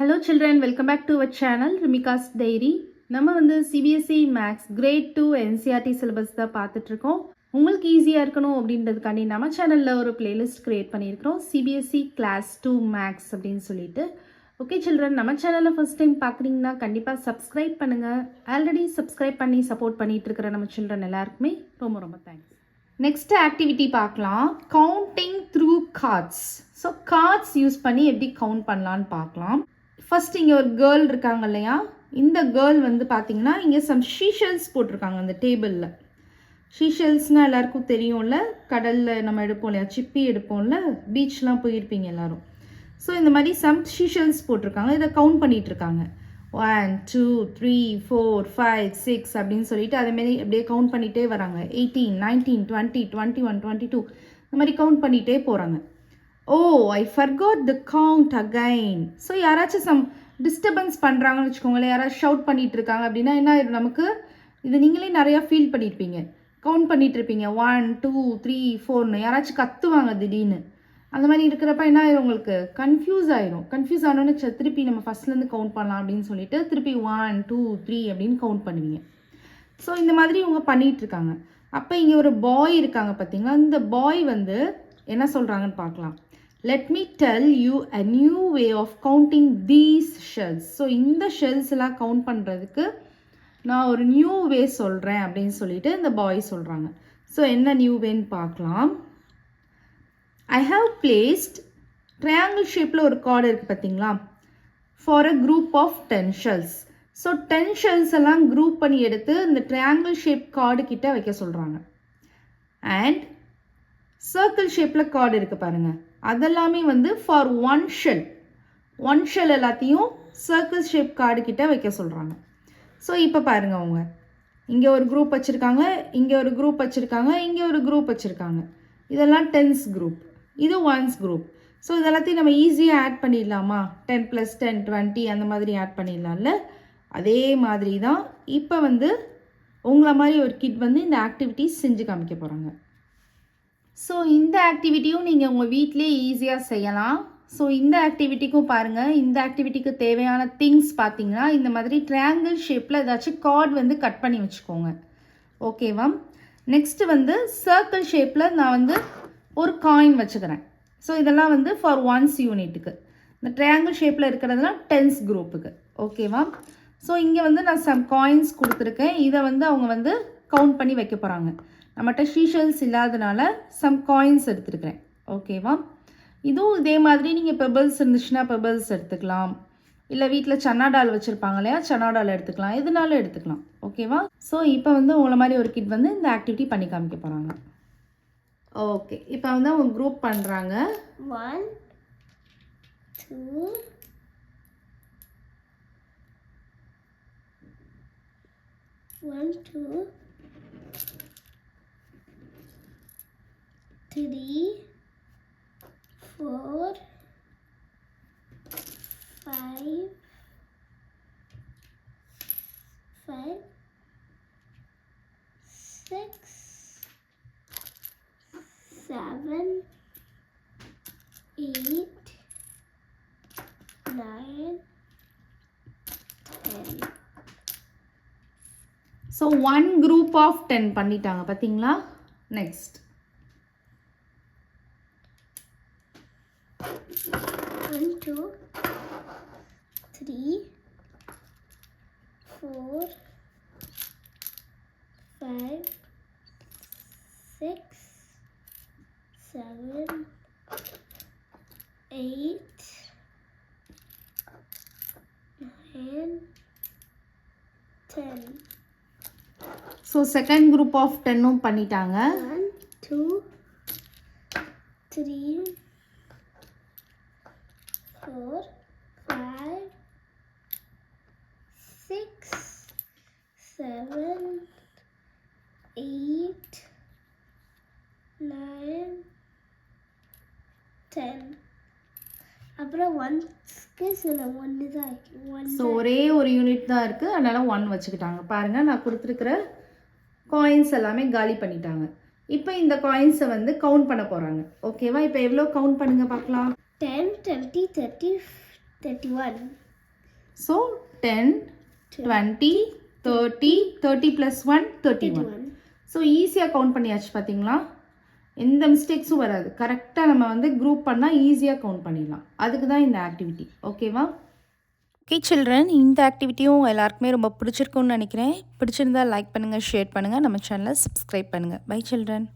Hello children, welcome back to our channel Rimika's Diary. நம்ம வந்து CBSE Maths Grade 2 NCERT syllabus தான் பார்த்துட்டு இருக்கோம். உங்களுக்கு ஈஸியாக இருக்கணும் அப்படின்றதுக்காண்டி நம்ம சேனலில் ஒரு பிளேலிஸ்ட் க்ரியேட் பண்ணியிருக்கிறோம் CBSE Class 2 Maths அப்படின்னு சொல்லிட்டு. ஓகே சில்ட்ரன், நம்ம சேனலில் ஃபர்ஸ்ட் டைம் பார்க்குறீங்கன்னா கண்டிப்பாக சப்ஸ்கிரைப் பண்ணுங்கள். ஆல்ரெடி சப்ஸ்கிரைப் பண்ணி சப்போர்ட் பண்ணிகிட்டு இருக்கிற நம்ம சில்ட்ரன் எல்லாருக்குமே ரொம்ப ரொம்ப தேங்க்ஸ். நெக்ஸ்ட் ஆக்டிவிட்டி பார்க்கலாம், counting through cards. So cards use பண்ணி எப்படி கவுண்ட் பண்ணலான்னு பார்க்கலாம். ஃபர்ஸ்ட் இங்கே ஒரு கேர்ள் இருக்காங்க இல்லையா, இந்த கேர்ள் வந்து பார்த்தீங்கன்னா இங்கே சம் ஷீஷெல்ஸ் போட்டிருக்காங்க அந்த டேபிளில். ஷீஷெல்ஸ்னால் எல்லாருக்கும் தெரியும்ல, கடலில் நம்ம எடுப்போம் இல்லையா, சிப்பி எடுப்போம்ல, பீச்லாம் போயிருப்பீங்க எல்லோரும். ஸோ இந்த மாதிரி சம் ஷீஷெல்ஸ் போட்டிருக்காங்க, இதை கவுண்ட் பண்ணிகிட்டு இருக்காங்க. 1 2 3 4 5 6 அப்படின்னு சொல்லிட்டு அதேமாரி அப்படியே கவுண்ட் பண்ணிகிட்டே வராங்க. 18 19 20 21 22 இந்த மாதிரி கவுண்ட் பண்ணிகிட்டே போகிறாங்க. I forgot the count again. So யாராச்சும் சம் டிஸ்டர்பன்ஸ் பண்ணுறாங்கன்னு வச்சுக்கோங்களேன், யாராச்சும் ஷவுட் பண்ணிகிட்டு இருக்காங்க அப்படின்னா என்ன ஆயிடும் நமக்கு, இது நீங்களே நிறையா ஃபீல் பண்ணியிருப்பீங்க. கவுண்ட் பண்ணிகிட்டு இருப்பீங்க 1 2 3 4ன்னு, யாராச்சும் கத்துவாங்க திடீர்னு. அந்த மாதிரி இருக்கிறப்ப என்ன ஆயிரும், உங்களுக்கு கன்ஃபியூஸ் ஆயிரும். கன்ஃபியூஸ் ஆனோன்னு திருப்பி நம்ம ஃபஸ்ட்லேருந்து கவுண்ட் பண்ணலாம் அப்படின்னு சொல்லிட்டு திருப்பி 1 2 3 அப்படின்னு கவுண்ட் பண்ணுவீங்க. ஸோ இந்த மாதிரி இவங்க பண்ணிகிட்டு இருக்காங்க. அப்போ இங்கே ஒரு பாய் இருக்காங்க பார்த்தீங்களா, இந்த பாய் வந்து என்ன சொல்கிறாங்கன்னு பார்க்கலாம். Let me tell you a new way of counting these shells. So இந்த ஷெல்ஸ் எல்லாம் கவுண்ட் பண்ணுறதுக்கு நான் ஒரு நியூ வே சொல்கிறேன் அப்படின்னு சொல்லிட்டு இந்த பாய் சொல்கிறாங்க. ஸோ என்ன நியூ வேன்னு பார்க்கலாம். I have placed ட்ரையாங்கிள் ஷேப்பில் ஒரு கார்டு இருக்குது பார்த்தீங்களா, for a group of 10 shells. So 10 shells எல்லாம் குரூப் பண்ணி எடுத்து இந்த ட்ரையாங்கிள் ஷேப் கார்டு கிட்ட வைக்க சொல்கிறாங்க. அண்ட் சர்க்கிள் ஷேப்பில் கார்டு இருக்குது பாருங்கள், அதெல்லாமே வந்து ஃபார் ஒன் ஷெல் எல்லாத்தையும் சர்க்கிள் ஷேப் கார்டு கிட்ட வைக்க சொல்கிறாங்க. ஸோ இப்போ பாருங்கள், அவங்க இங்கே ஒரு குரூப் வச்சுருக்காங்க, இங்கே ஒரு குரூப் வச்சுருக்காங்க, இங்கே ஒரு குரூப் வச்சுருக்காங்க. இதெல்லாம் 10s குரூப், இது 1s குரூப். ஸோ இதெல்லாத்தையும் நம்ம ஈஸியாக ஆட் பண்ணிடலாமா, 10 + 10 20 அந்த மாதிரி ஆட் பண்ணிடலாம்ல. அதே மாதிரி தான் இப்போ வந்து உங்களை மாதிரி ஒரு கிட் வந்து இந்த ஆக்டிவிட்டிஸ் செஞ்சு காமிக்க போகிறாங்க. ஸோ இந்த ஆக்டிவிட்டியும் நீங்கள் உங்கள் வீட்டிலே ஈஸியாக செய்யலாம். ஸோ இந்த ஆக்டிவிட்டிக்கும் பாருங்கள், இந்த ஆக்டிவிட்டிக்கு தேவையான திங்ஸ் பார்த்தீங்கன்னா இந்த மாதிரி ட்ரையாங்கிள் ஷேப்பில் ஏதாச்சும் கார்டு வந்து கட் பண்ணி வச்சுக்கோங்க. ஓகேவா. நெக்ஸ்ட்டு வந்து சர்க்கிள் ஷேப்பில் நான் வந்து ஒரு காயின் வச்சுக்கிறேன். ஸோ இதெல்லாம் வந்து ஃபார் 1s யூனிட்டுக்கு. இந்த ட்ரையாங்கிள் ஷேப்பில் இருக்கிறதுலாம் 10s குரூப்புக்கு. ஓகேவா. ஸோ இங்கே வந்து நான் சம் காயின்ஸ் கொடுத்துருக்கேன், இதை வந்து அவங்க வந்து கவுண்ட் பண்ணி வைக்க போகிறாங்க. நம்மகிட்ட ஷீஷெல்ஸ் இல்லாதனால சம் காயின்ஸ் எடுத்துருக்கிறேன். ஓகேவா. இதுவும் இதே மாதிரி நீங்கள் பெபிள்ஸ் இருந்துச்சுன்னா பெபிள்ஸ் எடுத்துக்கலாம், இல்லை வீட்டில் சன்னா டால் வச்சுருப்பாங்க இல்லையா, சன்னா டால் எடுத்துக்கலாம், எதுனாலும் எடுத்துக்கலாம். ஓகேவா. ஸோ இப்போ வந்து உங்களை மாதிரி ஒரு கிட் வந்து இந்த ஆக்டிவிட்டி பண்ணி காமிக்க போகிறாங்க. ஓகே, இப்போ வந்து அவங்க குரூப் பண்ணுறாங்க. 1 2 1 2 3 4 5 5 6 7 8 9 10. ஸோ 1 குரூப் ஆஃப் 10 பண்ணிட்டாங்க பார்த்தீங்களா. Next 1 2 3 4 5 6 7 8 9 10. So second group of 10ம் பண்ணிட்டாங்க. 1 2 3 4 5 6 7 8 9 10. அப்புறம் 1க்கு சில 1 தான் இருக்கு. ஸோ ஒரே ஒரு யூனிட் தான் இருக்குது, அதனால் 1 வச்சுக்கிட்டாங்க. பாருங்கள், நான் கொடுத்துருக்குற காயின்ஸ் எல்லாமே காலி பண்ணிட்டாங்க. இப்போ இந்த காயின்ஸை வந்து கவுண்ட் பண்ண போகிறாங்க. ஓகேவா. இப்போ எவ்வளோ கவுண்ட் பண்ணுங்க பார்க்கலாம். 10 20 30 31. ஸோ 10, 20, 30, 30 + 1, 31. ஸோ ஈஸியாக கவுண்ட் பண்ணியாச்சு பார்த்தீங்களா? எந்த மிஸ்டேக்ஸும் வராது. கரெக்டாக நம்ம வந்து குரூப் பண்ணால் ஈஸியாக கவுண்ட் பண்ணிடலாம். அதுக்கு தான் இந்த ஆக்டிவிட்டி. ஓகேவா? ஓகே சில்ட்ரன், இந்த ஆக்டிவிட்டியும் எல்லாருக்குமே ரொம்ப பிடிச்சிருக்குன்னு நினைக்கிறேன். பிடிச்சிருந்தா லைக் பண்ணுங்கள், ஷேர் பண்ணுங்கள், நம்ம சேனலை சப்ஸ்கிரைப் பண்ணுங்கள். Bye children.